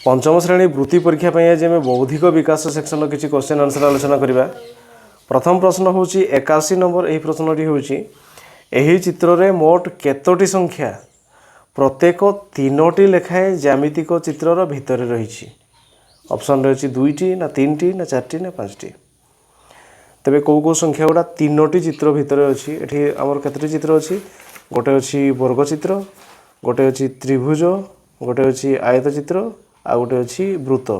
पंचम श्रेणी वृत्ति परीक्षा आज आम बौद्धिक विकास सेक्शन किसी क्वेश्चन आंसर आलोचना करवा। प्रथम प्रश्न हूँ 81 नंबर। यही प्रश्नटी हूँ यही चित्र में मोट केतोटी संख्या प्रत्येक 3टी लेखाएं ज्यामितिक चित्रर भितर रही। ऑप्शन रही 2टी ना 3टी ना 4टी ना 5टी। तेबे कौ संख्या गुड़ा 3टी चित्र भितर अच्छी। ये आमर केतोटी चित्र अच्छी? गोटे अच्छी वर्ग चित्र, गोटे अच्छी त्रिभुज, गोटे अच्छी आयत चित्र, आ गोटे अच्छी वृत्त।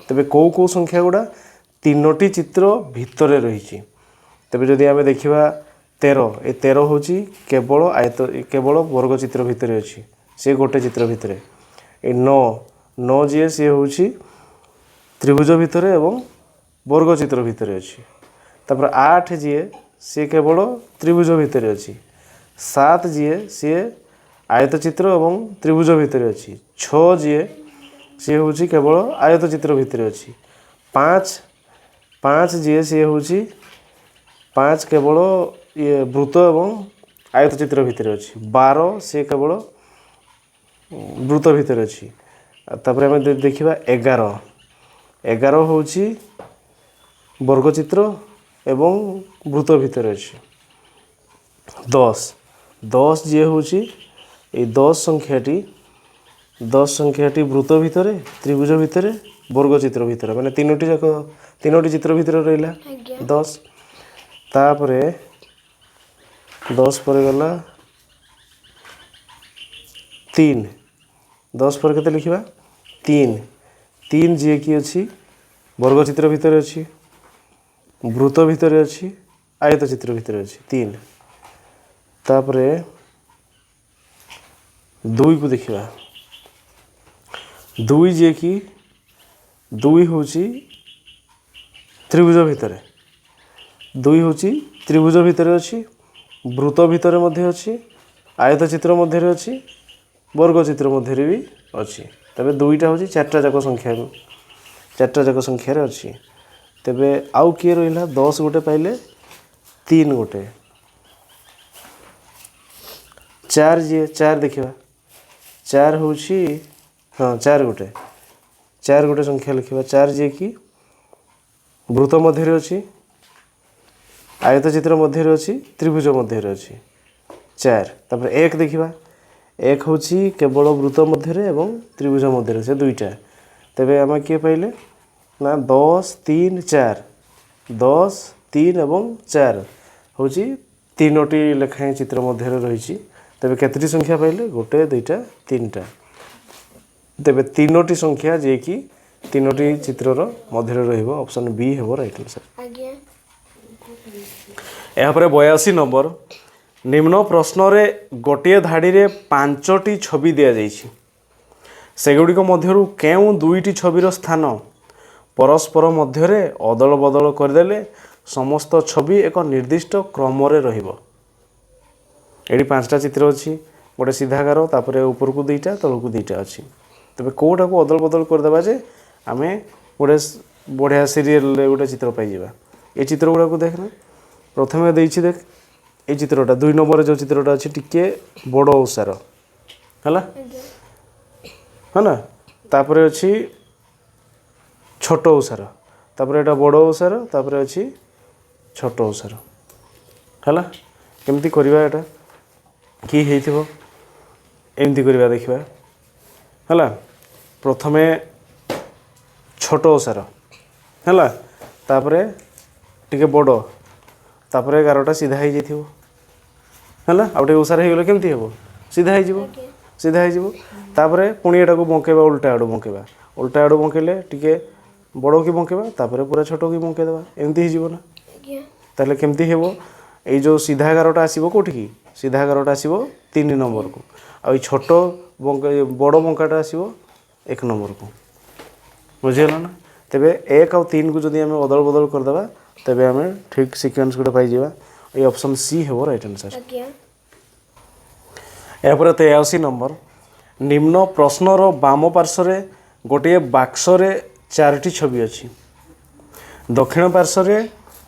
तेबे कौ संख्या गुड़ा 3टी चित्र भितर रही। तेबे जदि आमे देखिबा 13, ए 13 हूँ केवल आयत केवल वर्ग चित्र भितर अच्छी, से गोटे चित्र भितर। ए 9 जी सी हूँ त्रिभुज भितर एवं वर्ग चित्र भितर अच्छी। तापर 8 जी सी केवल त्रिभुज भितर अच्छी। 7 जी सी आयत चित्र एवं त्रिभुज भितर अच्छी। 6 जी सी हूँ केवल आयत चित्र भितर अच्छी। 5 जी सी हूँ 5 केवल ये वृत्त एवं आयत चित्र भितर अच्छी। 12 सी केवल वृत्त भितर अच्छी। तापर आम देखिबा 11 हूँ वर्ग चित्र एवं वृत्त भितर अच्छी। 10 जी हूँ ये 10 संख्याटी वृत्त भितर, त्रिभुज भितर, वर्ग चित्र भितर, माने तीनोटी चित्र भितर रहा 10। तापरे 10 पर गला 3। 10 पर केते लिखिबा 3 जी की अच्छी वर्ग चित्र भितर अच्छी, वृत्त भितर अच्छी, आयत चित्र भितर अच्छी 3। तापरे 2 को देखिबा 2 जे कि 2 हूँ त्रिभुज भितर, 2 हूँ त्रिभुज भितर अच्छी, वृत्त भितर मध्य अच्छी, आयत चित्र मध्य अच्छी, वर्ग चित्र मध्य भी अच्छी। तबे 2टा हूँ 4टा जाक संख्यार अच्छी। तेबे आउ किए रहा 10 गोटे पाइले 3 गोटे। 4 जी 4 देखा 4 हूँ हाँ 4 गोटे संख्या लिखा। 4 जी कि वृत्त मध्य अच्छी, आयत चित्र मध्य अच्छी, त्रिभुज मध्य अच्छी 4। तापर 1 देखा 1 हूँ केवल वृत्त मध्य एवं त्रिभुज मध्य से 2टा। तेबे आम किए पाइले ना 10 3 4, 10 3 एवं 4 हूँ 3टी लेखाएं चित्र मध्य रही। तेबे केतटी संख्या पाइले? गोटे 2टा 3टा। तेबे 3टी संख्या जे कि 3टी चित्रर मध्य रहिबो। ऑप्शन बी हेबो राइट आंसर। यहाँ पर 82 नंबर। निम्न प्रश्न रे गोटे धाड़ी रे 5टी छवि दिया जाइछि। सेगुड़िक मध्यरु केउ 2टी छविर स्थान परस्पर मध्यरे अदल बदल करदेले समस्त छवि एक निर्दिष्ट क्रम रे रहिबो। एडी 5टा चित्र अच्छी, गोटे सीधागार, तापर ऊपर को 2टा, तल को 2टा अच्छी। तेज कौटा को अदल बदल करदे जे आम गोटे बढ़िया सीरियल गोटे चित्र पाइबा। ये चित्र गुड़ा को देखना प्रथम देख ये चित्रटा 2 नंबर जो चित्रटा अच्छी टिके बड़ ओसार है ना, तापर अच्छी छोट ओसार, तापर एटा बड़ ओसार, तापर अच्छी छोट ओसार है। केमती करवा एटा कि एमती करवा देखा है। प्रथमे छोट ओसार है, तापर टिके बड़, तापर 11टा सीधा हो जाइए है। आउ टे ओसार हो गले केमती हे सीधा हो तापर पुणी एटा को बंकेबा उल्टा आड़ बंकेबा, उल्टा आड़ बंकेले टिके बड़ की बंकेबा, तापर पूरा छोट की बंकेदेबा, एमती हो ना। ताहले केमती हेबो? ये जो सीधा 11टा आसीबो कोठी की? सीधा 11टा आसीबो 3 नंबर को, आ छोट बड़ बंकाटा आसीबो 1 नंबर को। बुझीगला ना। तेबे 1 और 3 को जदि आम अदल बदल करदेबा तेबे आम ठीक सिक्वेन्स गोटे पाइबा। ये ऑप्शन सी हेबो राइट आंसर। या पर 83 नंबर। निम्न प्रश्नर बाम पार्श्व गोटे बाक्सरे 4टी छवि अच्छी। दक्षिण पार्श्व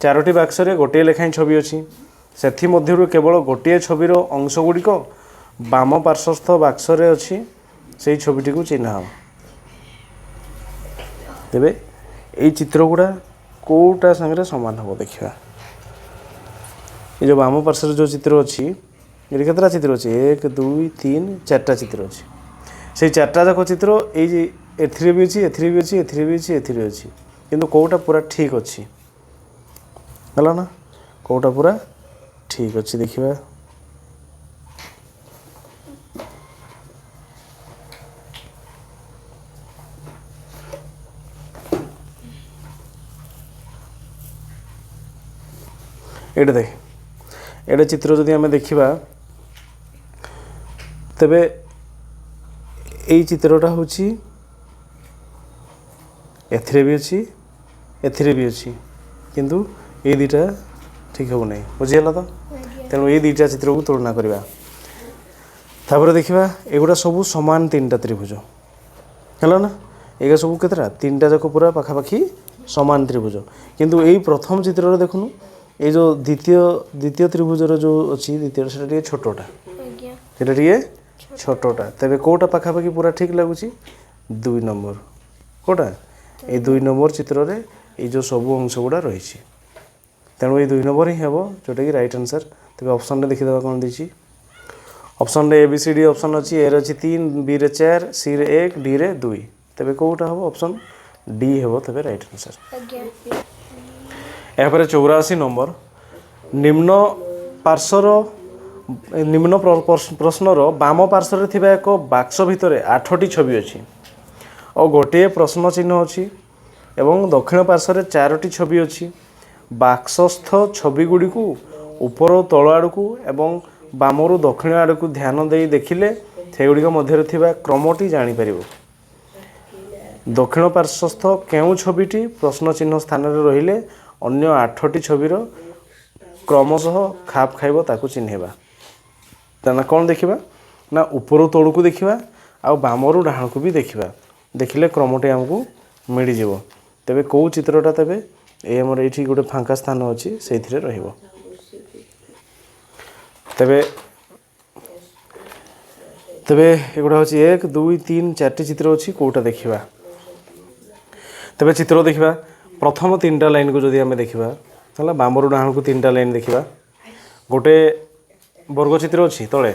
4टी बाक्सरे गोटे लेखाएं छवि अच्छी। से मध्यरु केवल गोटे छविर अंश गुड़िक बाम पार्श्वस्थ बाक्सरे अच्छी। से छविटी को चिन्ह। तेबे एई चित्र गुड़ा कोटा संगे सामान हम देखा ये जो बाम पार्श्व जो चित्र अच्छी ये केतटा चित्र अच्छे 1 2 3 4टा चित्र अच्छी से 4टा जाक चित्र ये एथिरे भी अच्छी एथिरे भी अच्छी एथिरे भी अच्छी एथिरे अच्छी किंतु कोटा पूरा ठीक अच्छी है ना कोटा पूरा ठीक अच्छी देखिए ये देख ये चित्र जदि आम देखा तेबे यही चित्रटा हूँ एथिरे भी अच्छी एथिरे भी अच्छी किंतु ये दुईटा ठीक हम नहीं बुझीगला तो तेणु ये दुईटा चित्र को तुलना करवा तापर देखा एगुड़ा सब सामान 3टा त्रिभुज है ना ये सब केतटा 3टा जाक पूरा पाखापाखि सामान त्रिभुज किंतु यही प्रथम चित्र देखुनु ये जो द्वितीय त्रिभुजर जो अच्छी द्वितीय से छोटा से छोटा तेरे कोटा पाखापाखि पूरा ठीक लगुच 2 नंबर कोटा ये 2 नंबर चित्र रे ये जो सब अंश गुड़ा रही तेणु ये 2 नंबर ही हम जोटा कि राइट आंसर तेज ऑप्शन रे देखीद कौन देती ऑप्शन रे ABCD ऑप्शन अच्छी ए अच्छी 3 B रे 4 C रे 1 D रे 2 तेज कौटा हम ऑप्शन D हम तेज राइट आंसर यापर 84 नंबर निम्न पार्श्वर निम्न प्रश्नर बाम पार्श्वर थिबा एक बाक्स भितर 8टी छवि अच्छी और गोटे प्रश्न चिन्ह अच्छी एवं दक्षिण पार्श्वर 4टी छवि अच्छी बाक्सस्थ छवि गुड़ी को ऊपर तल आड़ को एवं बामरु दक्षिण आड़ को ध्यान दे देखिले से गुड़िक मध्य थिबा क्रमटी जानीपर दक्षिण पार्श्वस्थ केउ छविटी प्रश्न चिन्ह स्थान रहिले अन्य 8टी छविर क्रमशः खाप खाइब ताकू चिन्हवा ना कौन देखा ना ऊपर तौड़ को देखा आ बामरु डाण को भी देखा देखिले क्रमटे आमको मिलज तेबे कौ चित्रटा तेबे ये आमर ये गोटे फांका स्थान अच्छी से रहिबो तेबे तेबे एगुड़ा हूँ 1 2 3 4टी चित्र अच्छी कौटा देखा तेबे चित्र देखा प्रथम 3टा लाइन को जदि आम देखा है बामरु डाण को 3टा लाइन देखा गोटे वर्गचित्र अच्छी तले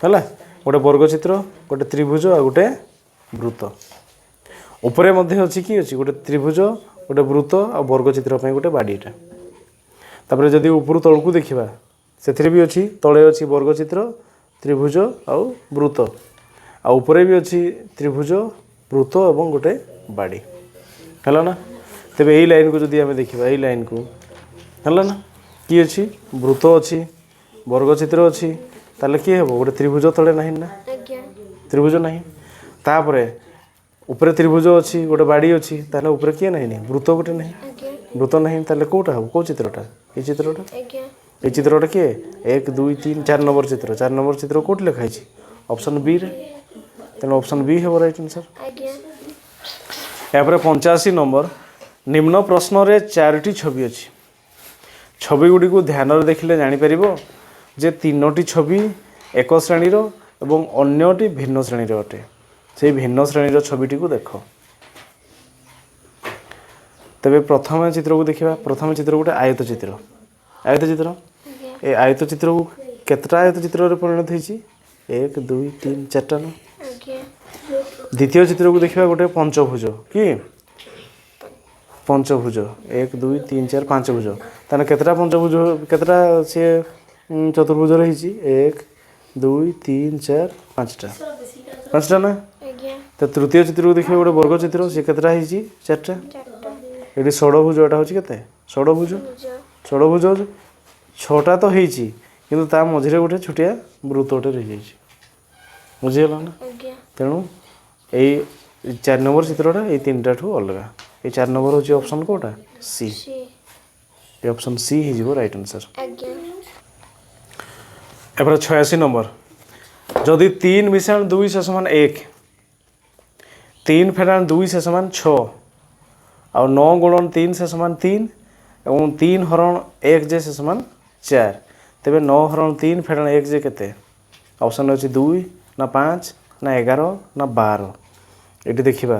है गोटे वर्गचित्र गोटे त्रिभुज आ गोटे वृत्त उपरे मध्य अच्छी कि अच्छी गोटे त्रिभुज गोटे वृत्त आ वर्गचित्र गोटे बाड़ीटा तापर जदि ऊपर तल को देखा से भी अच्छी तले अच्छी वर्गचित्र त्रिभुज आ वृत्त आ उपरे भी अच्छी त्रिभुज वृत्त और गोटे बाड़ी है ना तेरे यही लाइन को जदि आम देखा यही लाइन को है ना कि अच्छी वृत्त अच्छी वर्गचित्र अच्छी ताले किए हम गोटे त्रिभुज तले ना ना त्रिभुज ना तापर उपरे त्रिभुज अच्छी गोटे बाड़ी अच्छी ताले उपरे किए ना वृत्त गोटे ना वृत्त ना ताले कौटा हम कौ चित्रटा ये चित्रटा किए 1 2 3 4 नंबर चित्र 4 नंबर चित्र कौट लिखाई ऑप्शन बी रे तेना ऑप्शन बी है राइट आंसर यापर 85 नंबर निम्न प्रश्न रे 4टी छवि अच्छी छवि गुड़ी को ध्यान देखिले जानीपर जे 3टी छवि एक श्रेणीर एवं अन्यटी भिन्न श्रेणीर अटे से भिन्न श्रेणीर छविटी को देख तेबे प्रथम चित्र को देखा प्रथम चित्र गोटे आयत चित्र ए आयत चित्र को केतटा आयत चित्र परिणत होती 1 2 3 4टा न द्वितीय चित्र को देखा गोटे पंचभुज कि पंचभुज 1 2 3 4 5 भुज ताने केतटा पंचभुज केतटा सी चतुर्भुज रही 1 2 3 4 5टा ना तो तृतीय चित्र को देखिए गोटे वर्ग चित्र सी केतटा होती 4टा ये षड़भुज एटा हूँ के षड़भुज 6टा तो होती किंतु ता मझे गोटे छोटिया वृत्तटे रही बुझीगला ना तेणु यही 4 नंबर चित्रटा ये 3टा ठू अलग ये 4 नंबर हूँ ऑप्शन कौटा सी ये ऑप्शन सी हो राइट आंसर एपर 86 नंबर जदि 3 मिसाण 2 से समान 1 3 फेराण 2 से समान 6 और 9 गुणन 3 से समान 3 और 3 हरण 1 जे से समान 4 तेबे 9 हरण 3 फेराण 1 जे केते ऑप्शन अच्छी 2 ना 5 ना 11 ना 12 ये देखा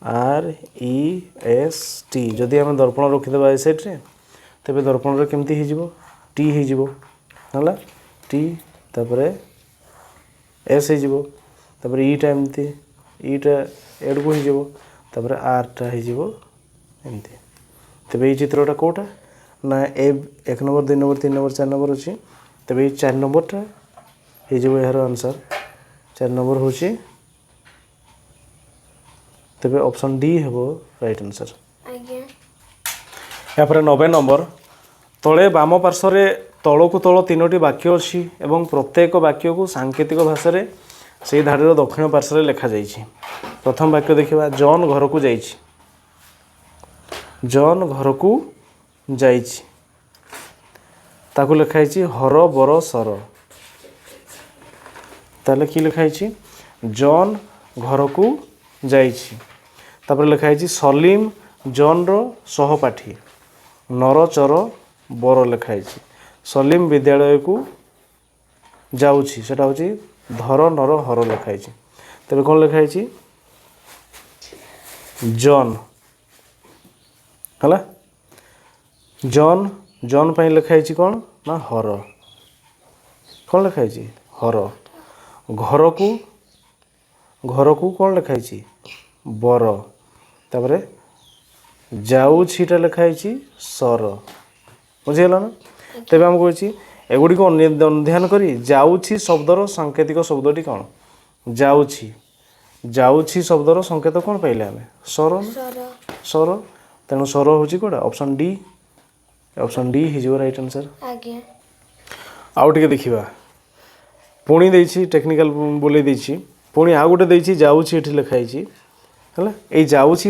REST जदि आम दर्पण रखीदे ए सैड्रे तेज दर्पण केमती हो टी हो टी तापर एस हो ईटा एमती ईटा एड को हो आरटा होमती तेज ये चित्रटा कौटा ना ए 1 नंबर 2 नंबर 3 नंबर 4 नंबर अच्छी तेज ये 4 नंबरटा हो यार आंसर 4 नंबर हूँ तेज ऑप्शन डी हे राइट आंसर। या 90 नंबर तले बाम पार्श्व तल को तल 3टी वाक्य अच्छी एवं प्रत्येक वाक्य को सांकेतिक भाषा से धाड़ीर दक्षिण पार्श्व लिखा जाइए। प्रथम वाक्य देखा जॉन घर को जाइए जॉन घर को जाइए ताकू लिखाई हर बर सर ताले कि लिखाई जॉन घर को जाइए तापर लिखाई सलीम जॉन रो सहपाठी नर चर बर लिखाई सलीम विद्यालय को जाऊँगी सेटा हूँ धर नर हर लिखाई तेरे कौन लिखाई जॉन है जॉन जॉन पर लिखाई कौन ना हर कौन लिखाई हर घर को कौन लिखाई बर तापर जाऊँटा लिखाई सर बुझीगला ना तेज आम कही एगुड़ी को अनुध्यान करी जाऊँगी शब्दर सांकेतिक शब्दटी कौन जाऊँगी शब्दर संकेत कौन पाइले आम सर सर तेणु सर हूँ कौटा ऑप्शन डी हो राइट आंसर। आउ टे देखा पुणी देछि टेक्निकल बोले देछि पुणी आउ गोटे देछि जाऊँगी ये लिखाई है ये जाऊँगी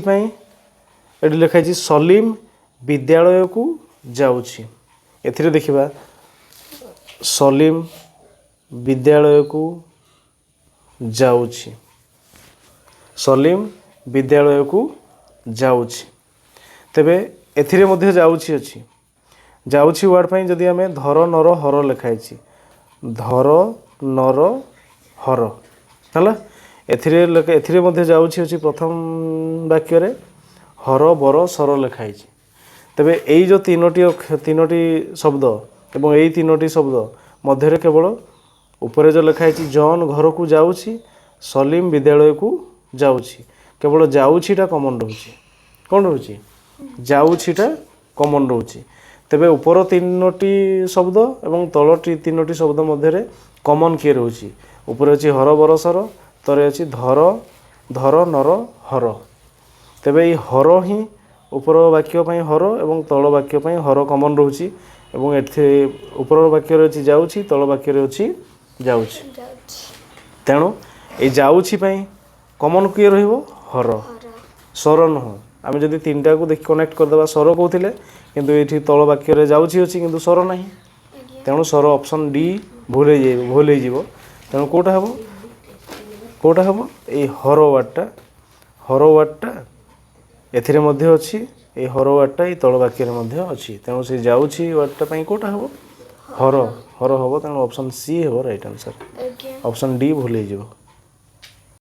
ये लिखाई सलीम विद्यालय को जाऊँगी एथिरे देखिबा सलीम विद्यालय को जाऊँगी सलीम विद्यालय को जाऊँगी तेबे एथिरे मध्य जाऊँगी अच्छी जाऊँगी वर्ड पाई जदि आम धर नर हर लिखाई धर नर हर है एथिरे मध्य जाऊँगी अच्छी प्रथम वाक्य रे हर बर सर लिखाई तेबे यही जो तीनोटी शब्द एवं यही तीनोटी शब्द मध्य केवल ऊपर जो लिखाई जॉन घर को जाऊँगी सलीम विद्यालय को जाऊँगी केवल जाऊँगीटा कमन रोचे कौन रोचे जाऊँगीटा कमन रोचे तेबे ऊपर तीनोटी शब्द एवं तल तीनोटी शब्द मध्य कमन किए रोचे ऊपर अच्छी हर बर सर तले अच्छी धर धर नर हर तेबे ये हर ही ऊपर वाक्य हर एवं तल वाक्य हर कमन रोचे एवं एथे ऊपर वाक्य अच्छी जाऊँगी तल वाक्य अच्छी जाऊँगी तेणु ये जाऊँगी कमन किए रर सर नुह आम जब 3टा को देख कनेक्ट करदे सर कहते किंतु ये तल वाक्य जाऊँगी अच्छी किंतु सर ना तेणु सर ऑप्शन डी भूल हो तेणु कौटा हम ये हर वार्डटा एथिरे मध्य अच्छी ये हर वार्डटा ये तल वाक्य अच्छी तेणु से जाऊँगी वार्डटा कौटा हम हर हम तेणु ऑप्शन सी हे राइट आंसर ऑप्शन डी भूल हो।